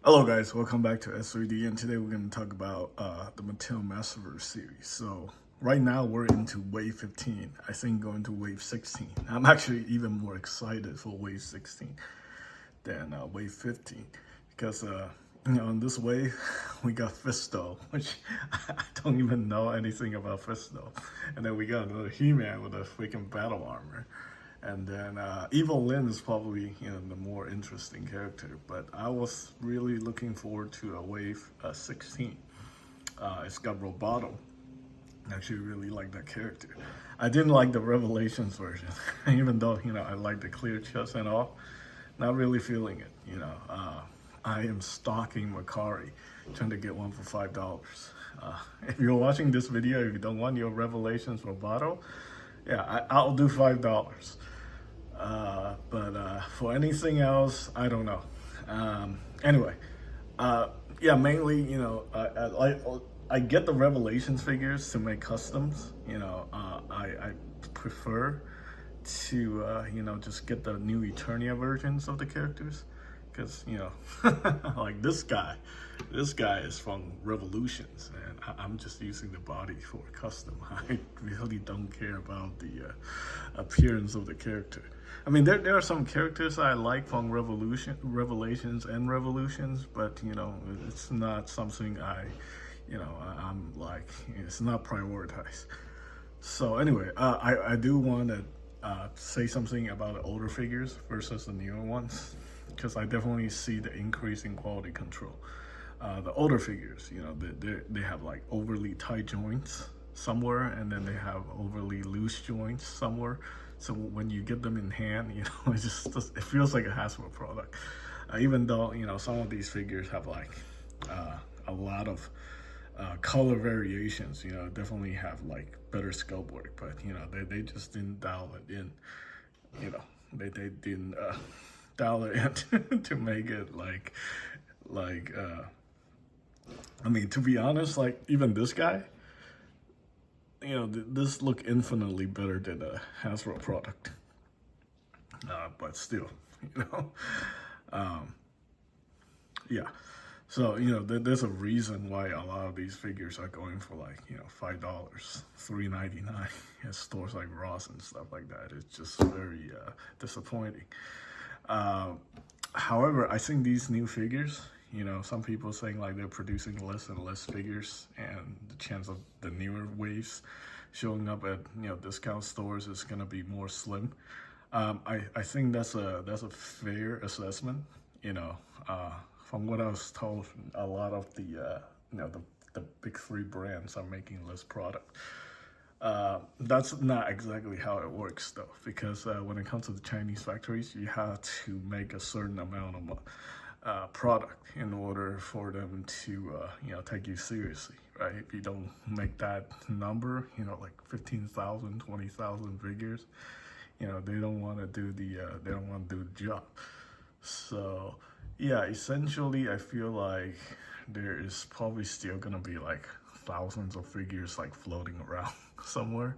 Hello guys, welcome back to S3D, and today we're going to talk about the Mattel Masterverse series. So right now we're into wave 15, I think going to wave 16. I'm actually even more excited for wave 16 than wave 15 because in this wave we got Fisto, which I don't even know anything about Fisto. And then we got another He-Man with a freaking battle armor. And then Evil Lyn is probably the more interesting character, but I was really looking forward to a wave 16. It's got Roboto. I actually really like that character. I didn't like the Revelations version, even though I like the clear chest and all. Not really feeling it. I am stalking Macari, trying to get one for $5. If you're watching this video, if you don't want your Revelations Roboto, yeah, I'll do $5. But for anything else, I don't know. Anyway, yeah, mainly, I get the Revelations figures to make customs. I prefer to, just get the new Eternia versions of the characters. Because, like this guy is from Revolutions, and I'm just using the body for custom. I really don't care about the appearance of the character. I mean, there are some characters I like from Revelations and Revolutions, but, it's not something I'm like, it's not prioritized. So anyway, I do want to say something about the older figures versus the newer ones, because I definitely see the increase in quality control. The older figures, they have like overly tight joints somewhere, and then they have overly loose joints somewhere. So when you get them in hand, it feels like a Hasbro product. Even though some of these figures have like a lot of color variations, definitely have like better sculpt work, but they just didn't dial it in. They didn't dial it in to make it I mean, to be honest, like even this guy, this look infinitely better than a Hasbro product. But still, yeah. So, there's a reason why a lot of these figures are going for like, $5, $3.99 at stores like Ross and stuff like that. It's just very disappointing. However, I think these new figures, some people saying like they're producing less and less figures, and the chance of the newer waves showing up at discount stores is gonna be more slim. I think that's a fair assessment. From what I was told, a lot of the big three brands are making less product. That's not exactly how it works though, because when it comes to the Chinese factories, you have to make a certain amount of product in order for them to take you seriously, right? If you don't make that number, like 15,000, 20,000 figures, they don't want to do the job. So yeah, essentially I feel like there is probably still gonna be like thousands of figures like floating around somewhere.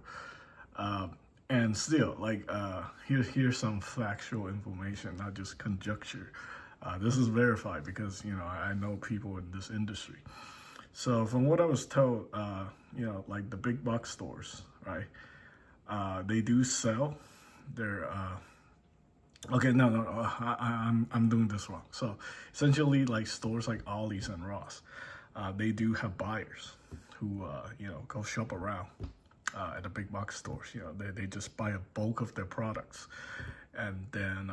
And still, like, here's some factual information, not just conjecture. This is verified because, I know people in this industry. So from what I was told, like the big box stores, right? They do sell their, okay, no, I'm doing this wrong. So essentially, like stores like Ollie's and Ross, they do have buyers who, go shop around at the big box stores. They just buy a bulk of their products, and then,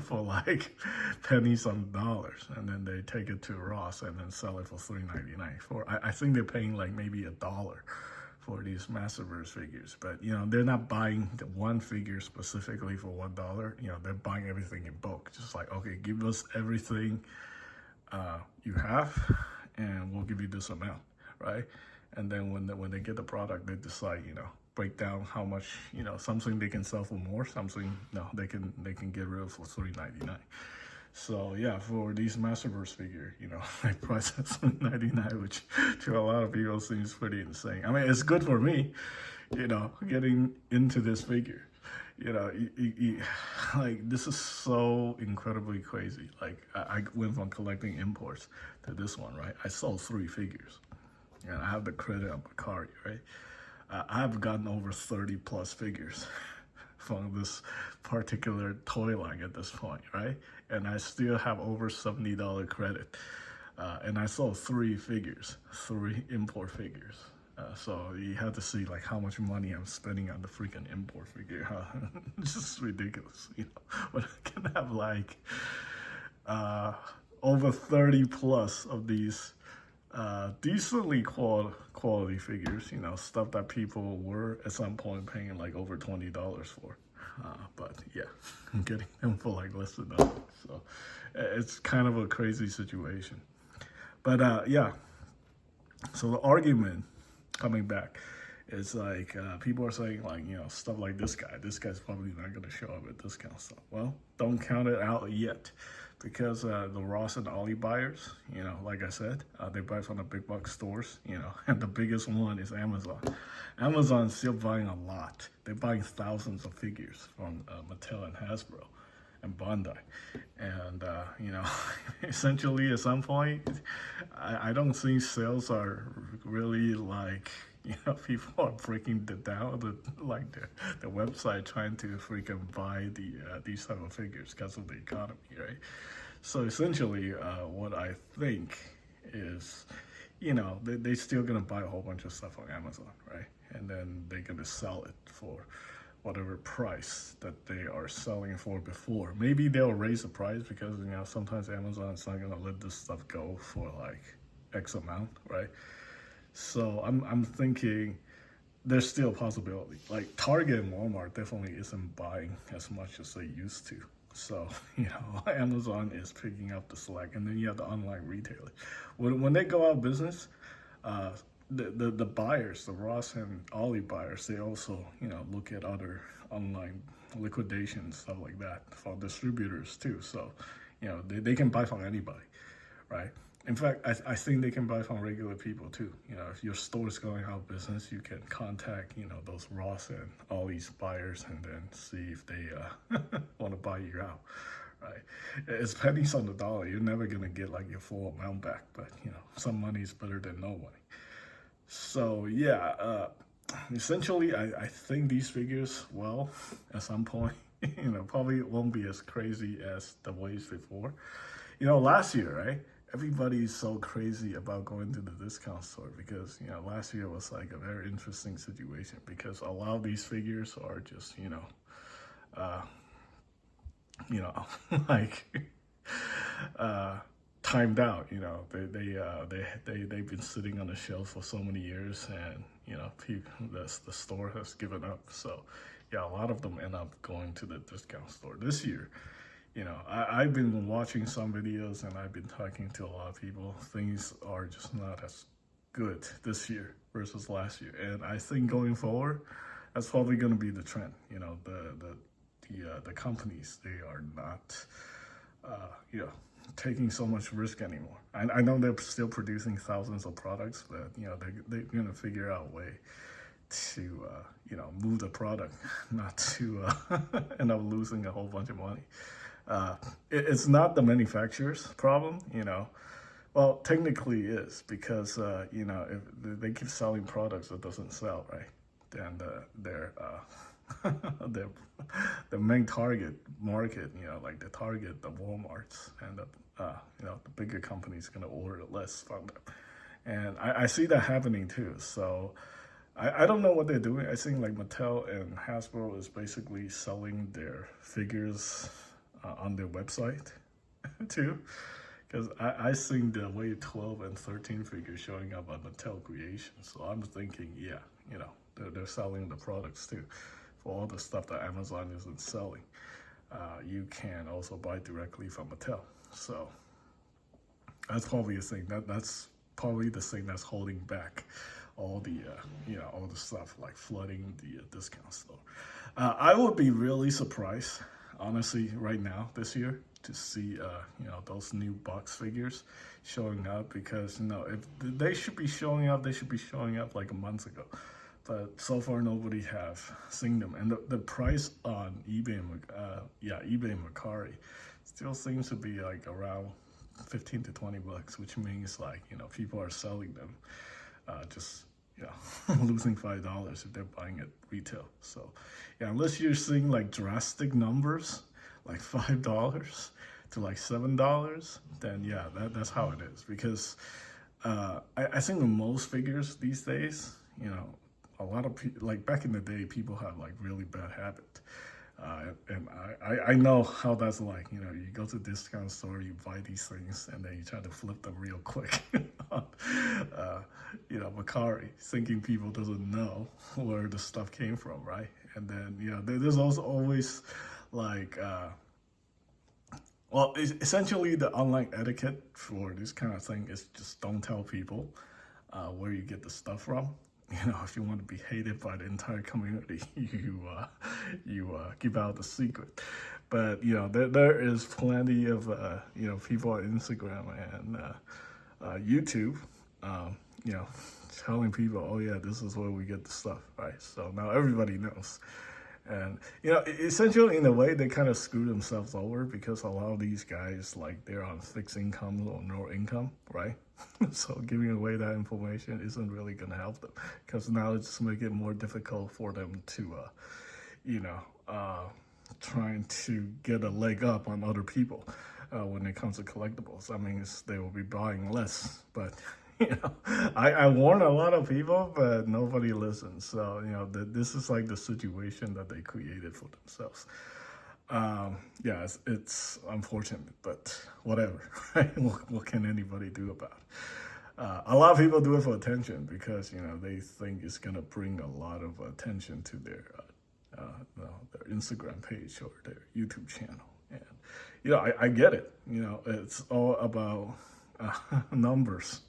for like pennies on dollars, and then they take it to Ross and then sell it for $3.99. I think they're paying like maybe $1 for these Masterverse figures, but they're not buying the one figure specifically for $1. They're buying everything in bulk, just like, okay, give us everything you have, and we'll give you this amount, right? And then when they get the product, they decide, break down how much, something they can sell for more, something no, they can get rid of for $3.99. So yeah, for these Masterverse figure, I price at $7.99, which to a lot of people seems pretty insane. I mean, it's good for me, getting into this figure. You know, like this is so incredibly crazy. Like I went from collecting imports to this one, right? I sold 3 figures, and I have the credit on my card, right? I've gotten over 30 plus figures from this particular toy line at this point, right? And I still have over $70 credit. And I sold 3 figures, 3 import figures. So you have to see like how much money I'm spending on the freaking import figure. Huh? It's just ridiculous, you know. But I can have like over 30 plus of these decently quality figures, you know, stuff that people were at some point paying like over $20 for. But yeah, I'm getting them for like less than that. So it's kind of a crazy situation. But yeah, so the argument coming back is like people are saying like, you know, stuff like this guy's probably not going to show up at discount stuff. Well, don't count it out yet, because the Ross and Ollie buyers, you know, like I said, they buy from the big box stores, you know, and the biggest one is Amazon. Amazon's still buying a lot. They're buying thousands of figures from Mattel and Hasbro and Bandai. And, you know, essentially at some point, I don't think sales are really like, you know, people are breaking it down, the website trying to freaking buy these type of figures because of the economy, right? So essentially, what I think is, you know, they still gonna buy a whole bunch of stuff on Amazon, right? And then they're gonna sell it for whatever price that they are selling for before. Maybe they'll raise the price because, you know, sometimes Amazon's not gonna let this stuff go for like X amount, right? So I'm thinking there's still a possibility. Like Target and Walmart definitely isn't buying as much as they used to. So, you know, Amazon is picking up the slack, and then you have the online retailers. When they go out of business, the buyers, the Ross and Ollie buyers, they also, you know, look at other online liquidations, stuff like that, for distributors too. So, you know, they can buy from anybody, right? In fact, I think they can buy from regular people too. You know, if your store is going out of business, you can contact, you know, those Ross and Ollie's buyers and then see if they want to buy you out, right? It's pennies on the dollar. You're never going to get like your full amount back, but, you know, some money is better than no money. So, yeah, essentially, I think these figures, well, at some point, you know, probably won't be as crazy as the waves before. You know, last year, right? Everybody's so crazy about going to the discount store because, you know, last year was like a very interesting situation because a lot of these figures are just, you know, like timed out. You know, they've been sitting on the shelf for so many years, and you know, the store has given up. So yeah, a lot of them end up going to the discount store this year. You know, I've been watching some videos and I've been talking to a lot of people. Things are just not as good this year versus last year, and I think going forward, that's probably going to be the trend. You know, the companies, they are not, you know, taking so much risk anymore. I know they're still producing thousands of products, but you know, they're going to figure out a way to you know, move the product, not to end up losing a whole bunch of money. It's not the manufacturer's problem, you know. Well, technically it is, because, you know, if they keep selling products that doesn't sell, right, then the main target market, you know, like the Target, the Walmarts, and you know, the bigger companies going to order less from them. And I see that happening too. So I don't know what they're doing. I think like Mattel and Hasbro is basically selling their figures on their website too, because I think the Wave 12 and 13 figures showing up on Mattel Creations. So I'm thinking, yeah, you know, they're selling the products too. For all the stuff that Amazon isn't selling, you can also buy directly from Mattel. So that's probably a thing. That's probably the thing that's holding back all the you know, all the stuff like flooding the discount store. I would be really surprised, honestly, right now this year, to see you know, those new box figures showing up, because, you know, if they should be showing up, they should be showing up like a month ago. but so far nobody have seen them. And the price on eBay, eBay and Mercari still seems to be like around 15 to 20 bucks, which means like, people are selling them, just, losing $5 if they're buying at retail. So yeah, unless you're seeing like drastic numbers, like $5 to like $7, then yeah, that's how it is. Because I think with most figures these days, a lot of people, like back in the day, people have like really bad habit. And I know how that's like. You go to a discount store, you buy these things, and then you try to flip them real quick. Mercari, thinking people doesn't know where the stuff came from, right? And then, there's also always like, essentially the online etiquette for this kind of thing is just don't tell people where you get the stuff from. If you want to be hated by the entire community, you give out the secret. But there is plenty of people on Instagram and YouTube, telling people, oh yeah, this is where we get the stuff, right? So now everybody knows. And essentially in a way they kind of screw themselves over, because a lot of these guys, like, they're on fixed income or no income, right? So giving away that information isn't really going to help them, because now it's just make it more difficult for them to trying to get a leg up on other people when it comes to collectibles. I mean, they will be buying less, but I warn a lot of people, but nobody listens. So, this is like the situation that they created for themselves. Yeah, it's unfortunate, but whatever, right? What can anybody do about it? A lot of people do it for attention, because, they think it's going to bring a lot of attention to their Instagram page or their YouTube channel. And, I get it. It's all about numbers,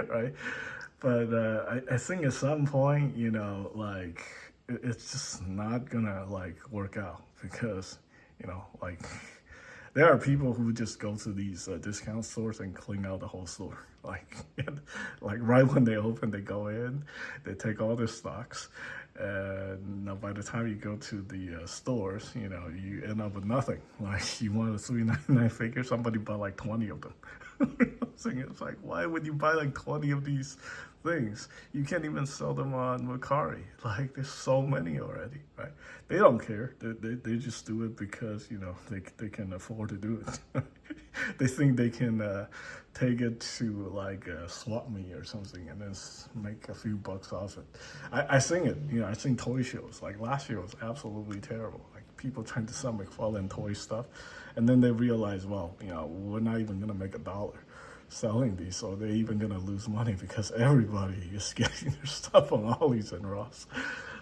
right? But I think at some point, like, it's just not gonna like work out, because like, there are people who just go to these discount stores and clean out the whole store. Like, like right when they open, they go in, they take all their stocks, and by the time you go to the stores, you end up with nothing. Like, you want a $3.99 figure, somebody bought like 20 of them. It's like, why would you buy like 20 of these things? You can't even sell them on Mercari. Like, there's so many already, right? They don't care. They just do it because, they can afford to do it. They think they can take it to like a swap meet or something and then make a few bucks off it. I think it, I think toy shows, like last year was absolutely terrible. Like, people trying to sell McFarlane toy stuff, and then they realize, well, we're not even gonna make $1 selling these, so they're even gonna lose money, because everybody is getting their stuff on Ollie's and Ross.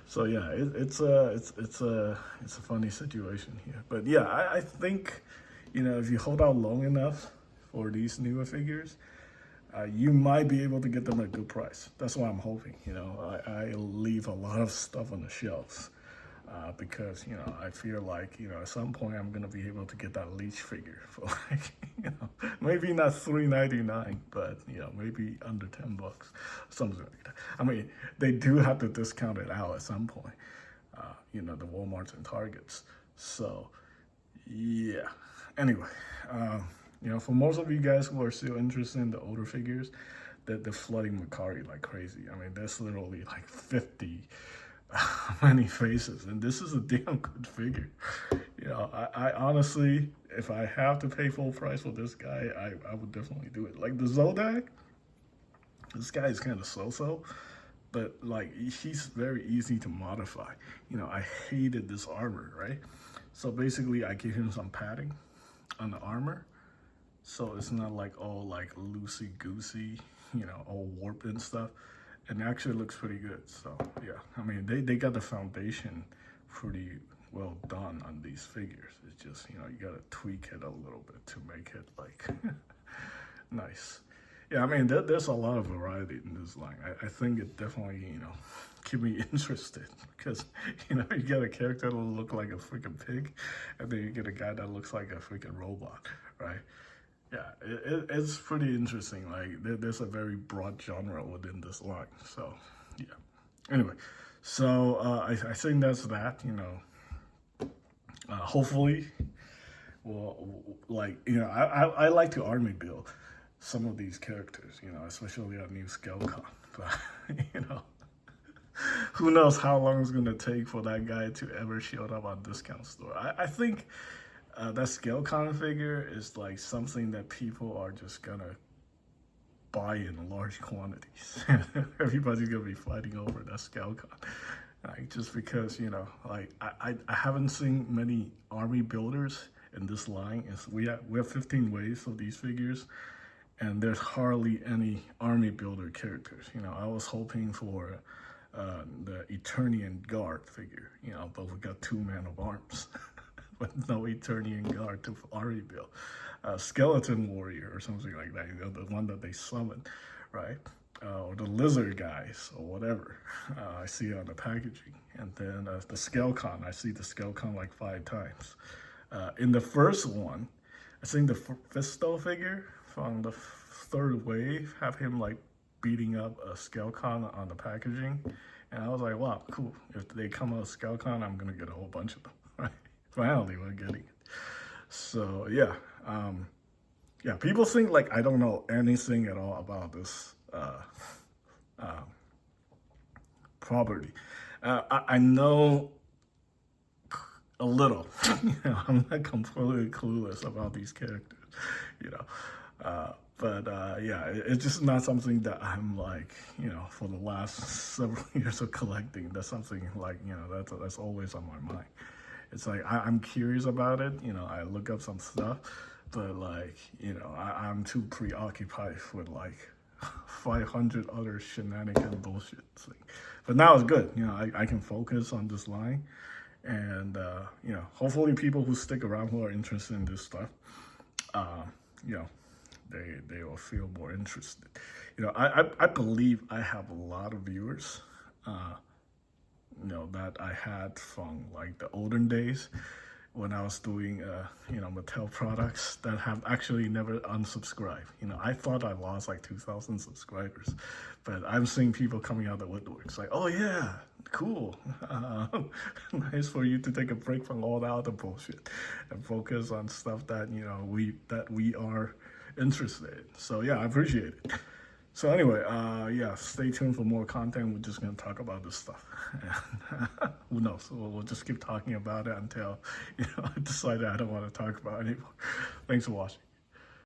So yeah, it's a funny situation here. But yeah, I think, if you hold out long enough for these newer figures, you might be able to get them at a good price. That's what I'm hoping. I leave a lot of stuff on the shelves, because, I feel like, at some point I'm going to be able to get that Leech figure for like, maybe not $3.99, but, maybe under 10 bucks, something like that. I mean, they do have to discount it out at some point, the Walmarts and Targets. So, yeah. Anyway, for most of you guys who are still interested in the older figures, they're flooding Mercari like crazy. I mean, there's literally like 50 many faces, and this is a damn good figure. I honestly, if I have to pay full price for this guy, I would definitely do it. Like the Zodak, this guy is kind of so-so, but like, he's very easy to modify. I hated this armor, right? So basically, I give him some padding on the armor, so it's not like all like loosey-goosey, all warped and stuff. And it actually looks pretty good. So yeah, I mean, they got the foundation pretty well done on these figures. It's just, you gotta tweak it a little bit to make it like nice. Yeah, I mean, there's a lot of variety in this line. I think it definitely, keep me interested, because, you get a character that will look like a freaking pig, and then you get a guy that looks like a freaking robot, right? Yeah, it's pretty interesting. Like, there's a very broad genre within this line. So, yeah. Anyway, so I think that's that. Hopefully, well, like I like to army build some of these characters. Especially a new scale con. But you know, who knows how long it's gonna take for that guy to ever show up on discount store. I think that scale con figure is like something that people are just gonna buy in large quantities. Everybody's gonna be fighting over that scale con. Like, just because, like I haven't seen many army builders in this line. We have 15 waves of these figures, and there's hardly any army builder characters. I was hoping for the Eternian Guard figure, but we got 2 men of arms, but no Eternian Guard to army build. Skeleton Warrior or something like that, the one that they summon, right? Or the lizard guys or whatever. I see it on the packaging. And then the Skelecon, I see the Skelecon like 5 times. In the first one, I think the Fisto figure from the 3rd wave have him like beating up a Skelecon on the packaging. And I was like, wow, cool. If they come out with Skelecon, I'm going to get a whole bunch of them. Right? Finally, we're getting it. So, yeah. Yeah, people think like I don't know anything at all about this property. I know a little. I'm not completely clueless about these characters, you know. But yeah, it's just not something that I'm like, for the last several years of collecting. That's something like, that's always on my mind. It's like I'm curious about it. I look up some stuff, but like, I'm too preoccupied with like 500 other shenanigan bullshit. But now it's good. I can focus on this line, and hopefully people who stick around who are interested in this stuff, they will feel more interested. I believe I have a lot of viewers, that I had from like the olden days when I was doing, Mattel products that have actually never unsubscribed. I thought I lost like 2,000 subscribers, but I'm seeing people coming out of the woodworks like, oh yeah, cool. Nice for you to take a break from all the other bullshit and focus on stuff that, we are interested in. So yeah, I appreciate it. So anyway, yeah, stay tuned for more content. We're just going to talk about this stuff. Who knows? We'll just keep talking about it until, I decide I don't want to talk about it anymore. Thanks for watching.